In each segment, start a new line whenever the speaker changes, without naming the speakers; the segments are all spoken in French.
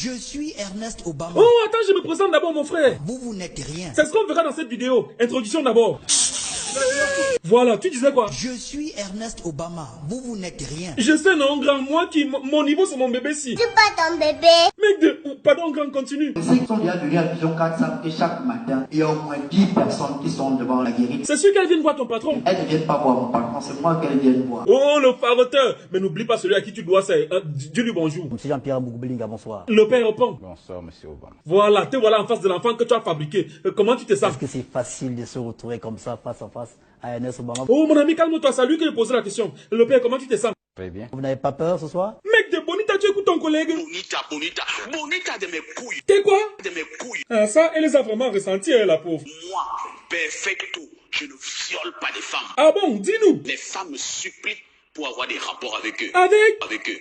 Je suis Ernest Obama.
Oh, attends, je me présente d'abord, mon frère.
Vous n'êtes rien.
C'est ce qu'on verra dans cette vidéo. Introduction d'abord. Voilà, tu disais quoi?
Je suis Ernest Obama. Vous n'êtes rien.
Je sais, non, grand, moi qui, mon niveau, c'est mon bébé si.
Je suis pas ton bébé.
Mec de, pardon, grand, continue.
Ils sont déjà venus à Vision 400 et chaque matin, il y a au moins 10 personnes qui sont devant la guérite.
C'est sûr qu'elle vient voir ton patron.
Elles ne viennent pas voir mon patron, c'est moi qu'elles viennent voir.
Oh, le faroteur. Mais n'oublie pas celui à qui tu dois ça. Dis-lui bonjour.
Monsieur Jean-Pierre Bougoubelinga, bonsoir.
Le père répond.
Bonsoir, monsieur Obama.
Voilà, te voilà en face de l'enfant que tu as fabriqué. Comment tu te sens?
Est-ce que c'est facile de se retrouver comme ça, face à face, à Ernest Obama?
Oh, mon ami, calme-toi. C'est à lui que je posais la question. Le père, comment tu te sens?
Très bien.
Vous n'avez pas peur ce soir?
Mec de Bonita, tu écoutes ton collègue?
Bonita de mes couilles.
T'es quoi?
De mes couilles.
Ah, ça, elle les a vraiment ressentis, hein, la pauvre.
Moi, perfecto, je ne viole pas les femmes.
Ah bon, dis-nous.
Les femmes me supplient pour avoir des rapports avec eux.
Avec
eux.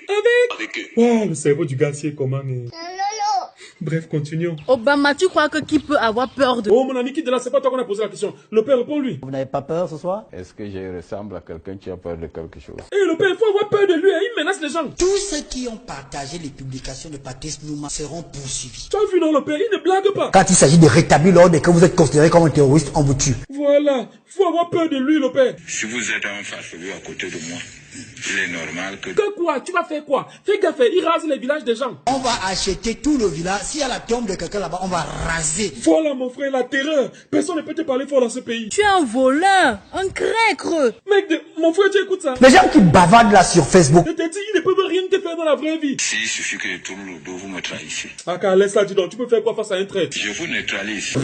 Avec eux.
Wow, le cerveau du gars, c'est comment, mais...
Lolo.
Bref, continuons.
Obama, tu crois que qui peut avoir peur de...
Oh, mon ami, quitte de là, c'est pas toi qu'on a posé la question. Le père, réponds-lui.
Vous n'avez pas peur ce soir?
Est-ce que je ressemble à quelqu'un qui a peur de quelque chose?
Eh, le père, il faut avoir peur de lui, hein. Il menace les gens.
Tous ceux qui ont partagé les publications de Patrice Nouma seront poursuivis.
Tu as vu, non, le père, il ne blague pas.
Quand il s'agit de rétablir l'ordre et que vous êtes considéré comme un terroriste, on vous tue.
Voilà, faut avoir peur de lui, le père.
Si vous êtes en face de vous à côté de moi, il est normal que...
Que quoi? Tu vas faire quoi? Fais gaffe, il rase les villages des gens.
On va acheter tout le village. S'il y a la tombe de quelqu'un là-bas, on va raser.
Voilà, mon frère, la terreur. Personne ne peut te parler fort dans ce pays.
Tu es un voleur, un crècre.
Mec, mon frère, tu écoutes ça?
Les gens qui bavardent là sur Facebook.
Je te dis, ils ne peuvent rien te faire dans la vraie vie.
S'il suffit que je tourne le dos, vous me trahissez.
Ah, car laisse ça, dis donc, tu peux faire quoi face à un traître?
Je vous neutralise.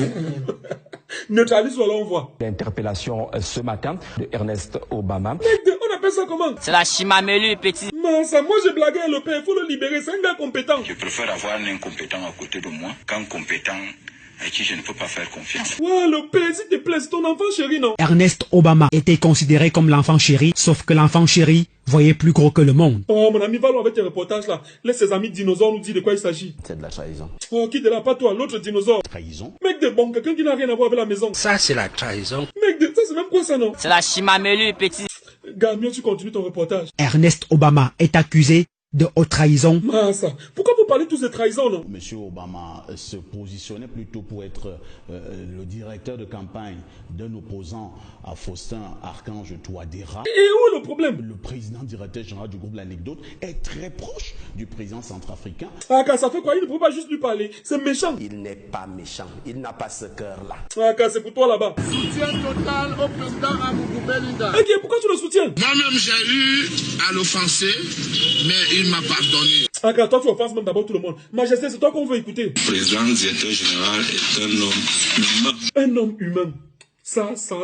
Neutralise, voilà, on voit.
L'interpellation ce matin de Ernest Obama.
Mec, on appelle ça comment?
C'est la chimamelu, petit.
Non, ça, moi j'ai blagué, le père, il faut le libérer, c'est un gars compétent.
Je préfère avoir un incompétent à côté de moi qu'un compétent à qui je ne peux pas faire confiance.
Ouais, le père, s'il te plaît, c'est ton enfant chéri, non?
Ernest Obama était considéré comme l'enfant chéri, sauf que l'enfant chéri voyait plus gros que le monde.
Oh, mon ami, va loin avec tes reportages là. Laisse ses amis dinosaures nous dire de quoi il s'agit.
C'est de la trahison.
Oh, qui de là, pas toi, l'autre dinosaure.
Trahison.
Mec de bon, quelqu'un qui n'a rien à voir avec la maison.
Ça, c'est la trahison.
Mec de, ça c'est même quoi ça, non?
C'est la chimamelu, petit.
Gars, mieux tu continues ton reportage.
Ernest Obama est accusé de haute trahison.
Massa, pourquoi vous parlez tous de trahison, non?
Monsieur Obama se positionnait plutôt pour être le directeur de campagne d'un opposant à Faustin Archange Touadéra.
Et où est le problème?
Le président directeur général du groupe L'Anecdote est très proche du président centrafricain.
Ah, car ça fait quoi? Il ne peut pas juste lui parler. C'est méchant.
Il n'est pas méchant. Il n'a pas ce cœur-là.
Ah, car c'est pour toi là-bas.
Soutien total au président Amoudou Belinda.
Ok, pourquoi tu le soutiens?
Moi-même, j'ai eu à l'offenser, mais il m'a pardonné.
Ah, car toi, tu offenses même d'abord tout le monde. Majesté, c'est toi qu'on veut écouter.
Le président directeur général est un homme humain.
Un homme humain. Ça.
Ça,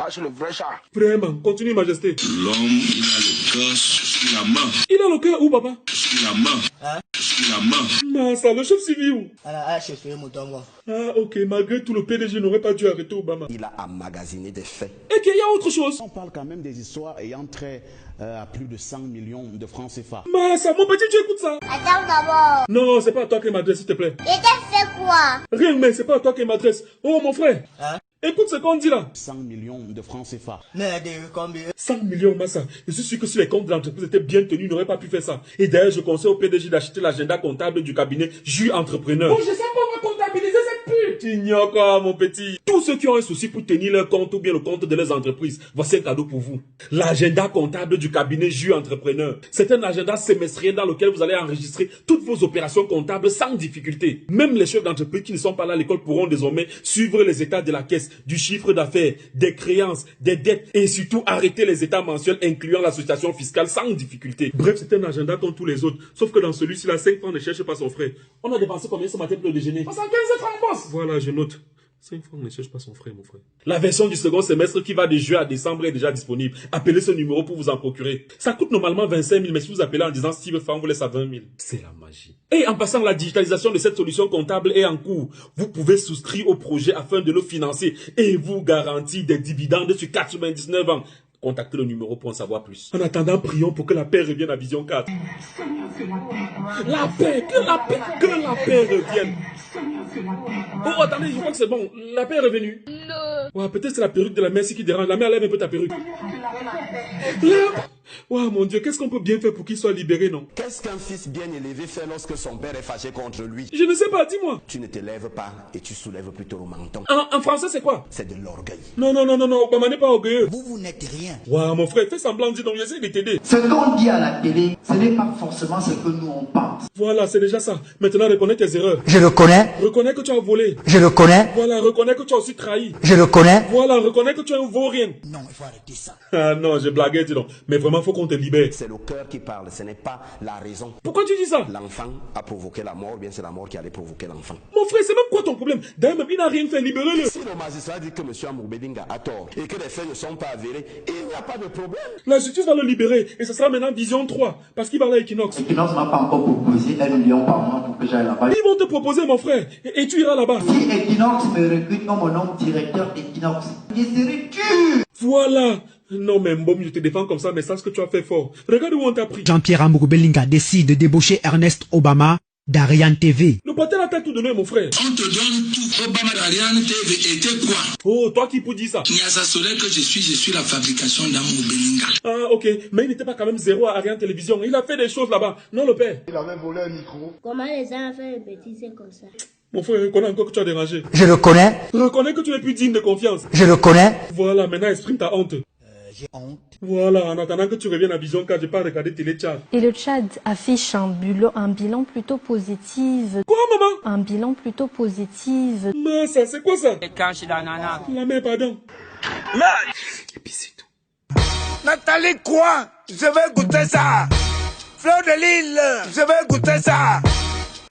c'est le vrai chat.
Vraiment, continue, Majesté.
L'homme, il a le cœur sur la main.
Il a le cœur où, papa?
Sur la main.
Hein?
Sur la main.
Massa, le chef civil où?
Ah, chef, Moutongo.
Ah, ok, malgré tout, le PDG n'aurait pas dû arrêter Obama.
Il a emmagasiné des faits.
Et qu'il y a autre chose.
On parle quand même des histoires ayant trait à plus de 100 millions de francs CFA.
Massa, mon petit, tu écoutes ça?
Attends d'abord.
Non, c'est pas à toi qu'elle m'adresse, s'il te plaît.
Et t'as fait quoi?
Rien, mais c'est pas à toi qu'elle m'adresse. Oh, mon frère.
Hein?
Écoute ce qu'on dit là.
100 millions de francs CFA.
Mais combien?
100 millions, Massa. Je suis sûr que si les comptes de l'entreprise étaient bien tenus, il n'aurait pas pu faire ça. Et d'ailleurs, je conseille au PDG d'acheter l'agenda comptable du cabinet Jus Entrepreneur. Oh, je sais pas, on va comptabiliser cette pute. Tu ignores quoi, mon petit? Tous ceux qui ont un souci pour tenir leur compte ou bien le compte de leurs entreprises, voici un cadeau pour vous. L'agenda comptable du cabinet Jus Entrepreneur. C'est un agenda semestriel dans lequel vous allez enregistrer toutes vos opérations comptables sans difficulté. Même les chefs d'entreprise qui ne sont pas là à l'école pourront désormais suivre les états de la caisse, du chiffre d'affaires, des créances, des dettes et surtout arrêter les états mensuels incluant l'association fiscale sans difficulté. Bref, c'est un agenda comme tous les autres. Sauf que dans celui-ci, là, 5 francs ne cherche pas son frère. On a dépensé combien ce matin pour le déjeuner? 75 francs, boss. Voilà, je note. 5 francs ne cherche pas son frère, mon frère. La version du second semestre qui va de juin à décembre est déjà disponible. Appelez ce numéro pour vous en procurer. Ça coûte normalement 25 000, mais si vous appelez en disant Steve Fan, on vous laisse à 20 000. C'est la magie. Et en passant, la digitalisation de cette solution comptable est en cours. Vous pouvez souscrire au projet afin de le financer et vous garantir des dividendes sur 99 ans. Contactez le numéro pour en savoir plus. En attendant, prions pour que la paix revienne à Vision 4. La paix, que la paix revienne. Oh, attendez, je crois que c'est bon. La paix est revenue. Non. Ouais, peut-être c'est la perruque de la Merci qui dérange. La mère, lève un peu ta perruque. Waouh, mon Dieu, qu'est-ce qu'on peut bien faire pour qu'il soit libéré, non?
Qu'est-ce qu'un fils bien élevé fait lorsque son père est fâché contre lui?
Je ne sais pas, dis-moi.
Tu ne te lèves pas et tu soulèves plutôt le menton.
En français, c'est quoi?
C'est de l'orgueil.
Non, Obama n'est pas orgueilleux.
Vous n'êtes rien.
Waouh, mon frère, fais semblant de dire, donc j'essaie de t'aider.
Ce qu'on dit à la télé, ce n'est pas forcément ce que nous on pense.
Voilà, c'est déjà ça. Maintenant, reconnais tes erreurs.
Je le connais.
Reconnais que tu as volé.
Je le connais.
Voilà, reconnais que tu as aussi trahi.
Je le connais.
Voilà, reconnais que tu es un vaurien.
Non, il faut arrêter ça.
Ah non, j'ai blagué, dis donc. Mais vraiment, faut qu'on te libère.
C'est le cœur qui parle, ce n'est pas la raison.
Pourquoi tu dis ça?
L'enfant a provoqué la mort, ou bien c'est la mort qui allait provoquer l'enfant.
Mon frère, c'est même quoi ton problème? D'ailleurs, même il n'a rien fait, libérez-le.
Si le magistrat dit que M. Amour-Bédinga a tort et que les faits ne sont pas avérés, il n'y a pas de problème.
La justice va le libérer et ce sera maintenant Vision 3 parce qu'il va aller à Equinox.
Equinox m'a pas encore proposé 1 million par mois pour que j'aille là-bas.
Ils vont te proposer, mon frère, et tu iras là-bas.
Si Equinox me recrute comme mon homme directeur Equinox, je serai dur.
Voilà. Non, mais Mbom, je te défends comme ça, mais sache que tu as fait fort. Regarde où on t'a pris.
Jean-Pierre Amour-Bellinga décide de débaucher Ernest Obama d'Ariane TV.
Le patel a tout donné, mon frère.
On te donne tout. Obama d'Ariane TV était quoi?
Oh, toi qui peux dire ça.
Niasa Soleil que je suis la fabrication d'Amour-Bellinga.
Ah, ok. Mais il n'était pas quand même zéro à Ariane Télévision. Il a fait des choses là-bas. Non, le père.
Il avait volé un micro.
Comment les gens font des bêtises comme ça?
Mon frère, reconnais encore que tu as dérangé.
Je le connais.
Reconnais que tu n'es plus digne de confiance.
Je le connais.
Voilà, maintenant exprime ta honte.
J'ai honte.
Voilà, en attendant que tu reviennes à Vision 4, je pas regarder Télé Tchad.
Et le Tchad affiche un bilan plutôt positif.
Quoi, maman?
Un bilan plutôt positif.
Mais ça, c'est quoi ça?
La
mère, pardon.
Et puis c'est tout. Nathalie quoi? Je vais goûter ça. Fleur de Lille, je vais goûter ça.